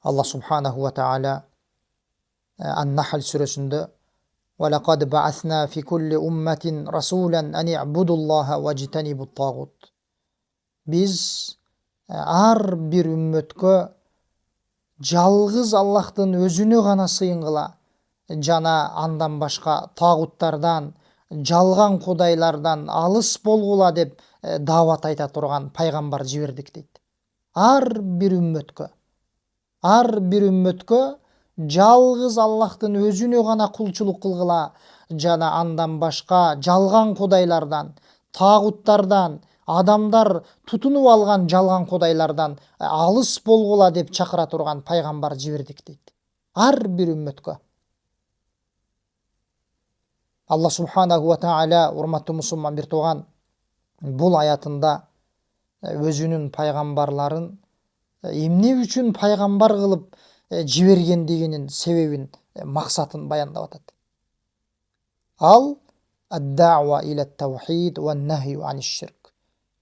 Allah subhanahu wa ta'ala An-Nahl suresinde وَلَقَدْ بَعَثْنَا فِي كُلِّ أُمَّةٍ رَسُولًا أَنِ اعْبُدُوا اللّٰهَ وَاجْتَنِبُوا الطَّاغُوتَ. Biz ar bir ümmetke жалгыз Аллахтын өзүнө гана сыйынгыла жана андан башка тагуттардан, жалган кудайлардан алыс болгула деп даават айта турган пайгамбар жибердик дейт. Ар бир үммөткө жалгыз Аллахтын өзүнө гана кулчулук кылгыла жана андан башка жалган кудайлардан, тагуттардан, адамдар тутунуп алган жалган кудайлардан алыс болгула деп чакыра турган пайгамбар жибердик дейт. Ар бир үммөткө. Алла субханаху ва тааля, урматтуу мусулман бир тууган, бул аятында өзүнүн пайгамбарларын эмне үчүн пайгамбар кылып жибергендигинин себебин, максатын баяндап атат. Ал ад-дa'ва иля таухид ва нахью аниш-ширк.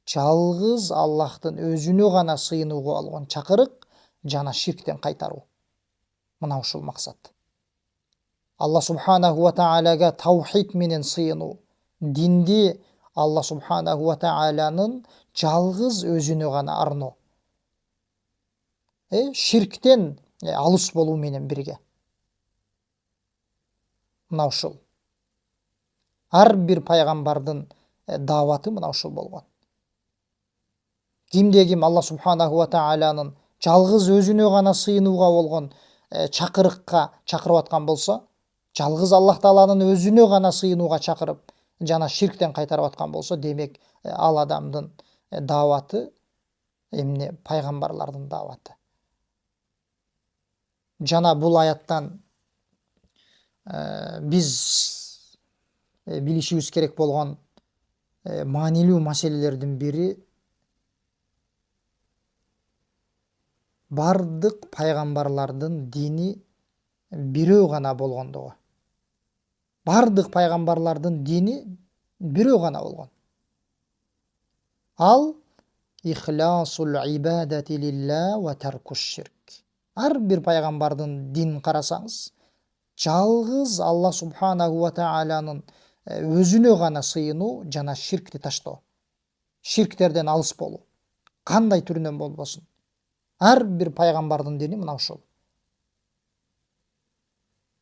Жалгыз Аллахтын өзүнө гана сыйынууга болгон чакырык жана ширктен кайтаруу. Мына ушул максат. Алла субханаху ва тааляга таухид менен сыйынуу, динди Алла субханаху ва таалянын жалгыз өзүнө гана арноо. Ширктен алыс болуу менен бирге. Мына ушул. Ар бир пайгамбардын дааваты мына ушул болгон. Кимде ким Алла субханаху ва таалянын жалгыз өзүнө гана сыйынууга болгон чакырыкка чакырып аткан болсо, жалгыз Аллах тааланын өзүнө гана сыйынууга чакырып, жана ширктен кайтарып аткан болсо, демек ал адамдын дааваты эмне? Пайгамбарлардын дааваты. Жана бул аяттан биз билишибиз керек болгон маанилүү маселелердин бири бардык пайгамбарлардын дини бирөө гана болгондугу. Бардык пайгамбарлардын дини бирөө гана болгон. Ал ихласул ибадати лилла ва таркуш ширк. Ар бир пайгамбардын динин карасаңыз, жалгыз Алла субханаху ва таалянын өзүнө гана сыйынуу жана ширкти таштоо. Ширктерден алыс болуу. Кандай түрүнөн болбосун. Ар бир пайгамбардын дини мына ушул.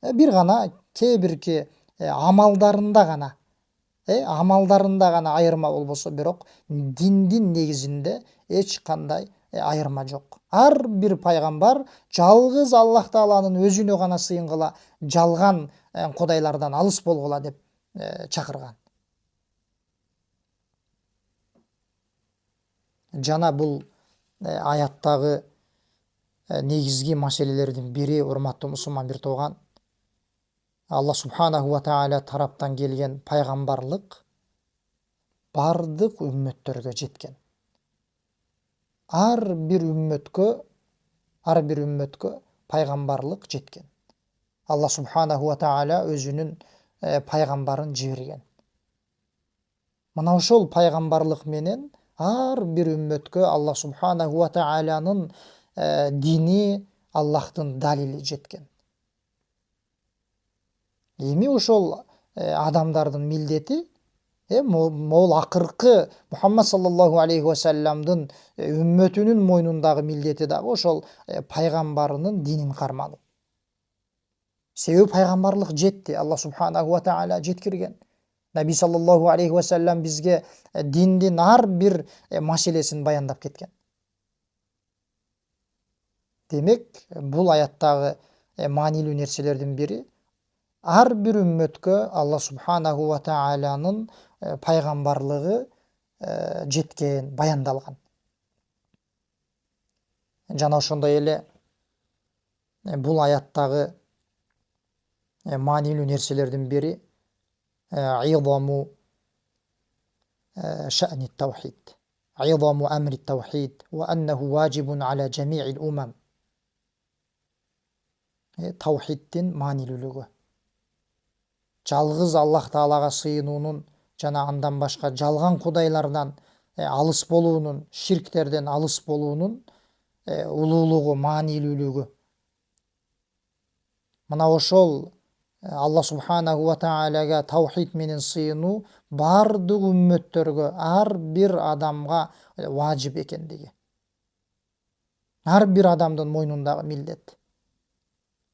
Бир гана кээ бирки амалдарында гана айырма болбосо, бирок диндин негизинде эч кандай айырма жок. Ар бир пайгамбар жалгыз Аллах тааланын өзүнө гана сыйынгыла, жалган кудайлардан алыс болгула деп чакырган. Жана бул аяттагы негизги маселелердин бири, урматтуу мусулман бир тууган, Алла субханаху ва тааля тараптан келген пайгамбарлык бардык үммөттөргө жеткен. Ар бир үммөткө пайгамбарлык жеткен. Алла субханаху ва тааля өзүнүн пайгамбарын жиберген. Мына ошол пайгамбарлык менен ар бир үммөткө Алла субханаху ва таалянын дини, Аллахтын далили жеткен. Эми ошол адамдардын милдети, могул акыркы Мухаммад саллаллаху алейхи ва салламдын үммөтүнүн мойнундагы милдети дагы ошол пайгамбарынын динин кармануу. Себеби пайгамбарлык жетти, Алла субханаху ва тааля жеткирген. Наби саллаллаху алейхи ва саллам бизге диндин ар бир маселесин баяндап кеткен. Демек, бул аяттагы маанилүү нерселердин бири, ар бир үммөткө Алла субханаху ва таалянын пайгамбарлыгы жеткен, баяндалган. Жана ошондой эле бул аяттагы маанилүү нерселердин бири идаму ша'ни таухид, идаму амри таухид ва аннаху важибун аля жами'ил умам. Таухиддин маанилүүлүгү. Жалгыз Аллах таалага сыйынуунун жана андан башка жалган кудайлардан алыс болуунун, ширктерден алыс болуунун улуулугу, маанилүүлүгү Мына ошол Алла субханаху ва тааляга таухид менен сыйынуу бардык үммөттөргө, ар бир адамга важип экендиги. Ар бир адамдын мойнундагы милдет.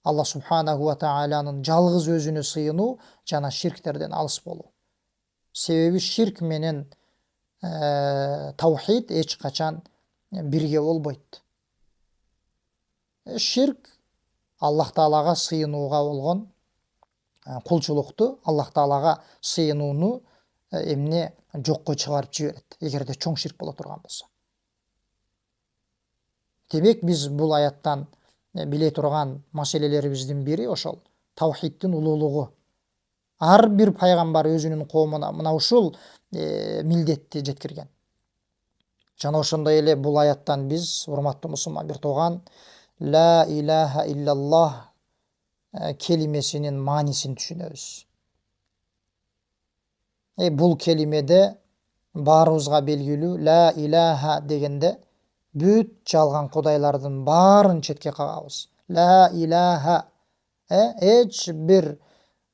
Алла субханаху ва таалянын жалгыз өзүнө сыйынуу жана ширктерден алыс болуу. Себеби ширк менен таухид эч качан бирге болбойт. Ширк Аллах Таалага сыйынууга болгон кулчулукту, Аллах Таалага сыйынууну эмне жокко чыгарып жиберет, эгерде чоң ширк боло турган болсо. Демек биз бул аяттан биле турган маселелерибиздин бири ошол таухиддин улуулугу. Ар бир пайгамбар өзүнүн коомуна мына ушул милдетти жеткирген. Жана ошондой эле бул аяттан биз, урматтуу мусулман бир тууган, ла илаха иллаллах келимесинин маанисин түшүнөбүз. Бул келимеде баарыбызга белгилүү, ла илаха дегенде бүт жалган кудайлардын баарын четке кагабыз. Ла илаха эч бир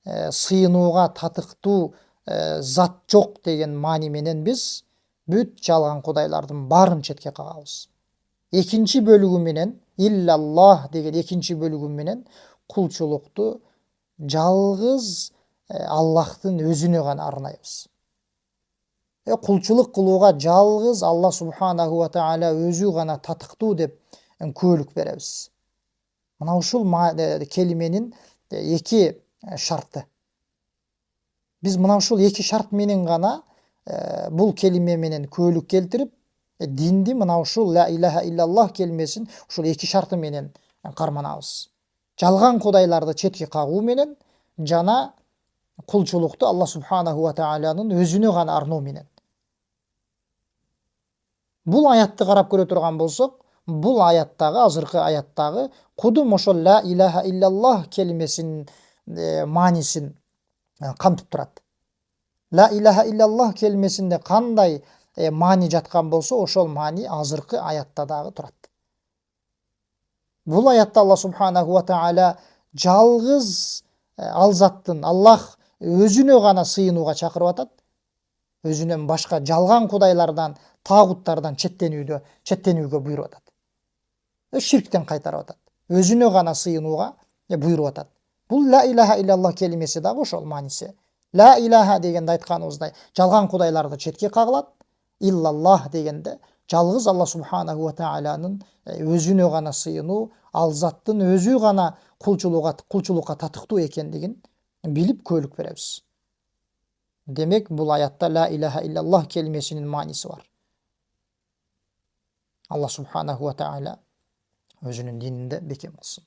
сыйынууга татыктуу зат жок деген маани менен биз бүт жалган кудайлардын баарын четке кагабыз. Экинчи бөлүгү менен, иллаллах деген экинчи бөлүгү менен кулчулукту жалгыз Аллахтын өзүнө гана арнайбыз. Кулчулук кылууга жалгыз Алла субханаху ва тааля өзү гана татыктуу деп күбөлүк беребиз. Мына ушул келименин эки шарты. Биз мына ушул эки шарт менен гана бул келиме менен күбөлүк келтирип, динди мына ушул ла илаха иллаллах келимесин ушул эки шарты менен карманабыз. Жалган кудайларды четке кагуу менен жана кулчулукту Алла субханаху ва таалянын өзүнө гана арноо менен. Бул аятты карап көрө турган болсок, бул аяттагы, азыркы аяттагы кудум ошол ла илаха иллаллах келимесинин маанисин камтып турат. Ла илаха иллаллах келимесинде кандай маани жаткан болсо, ошол маани азыркы аятта дагы турат. Бул аятта Алла субханаху ва тааля жалгыз ал заттын, Аллах өзүнө гана сыйынууга чакырып атат. Өзүнөн башка жалган кудайлардан, тагуттардан четтенүүгө буйруп атат. Ширктен кайтарып атат. Өзүнө гана сыйынууга буйруп атат. Бул ла илаха иллаллах келимеси дагы ошол мааниси. Ла илаха дегенде айтканыбыздай жалган кудайларды четке кагылат. Иллаллах дегенде жалгыз Алла субханаху ва таалянын өзүнө гана сыйынуу, ал заттын өзү гана кулчулукка татыктуу экендигин билип күбөлүк беребиз. Демек бул аятта ла илаха иллаллах келимесинин мааниси бар. Алла субханаху ва тааля өзүнүн дининде бекем кылсын.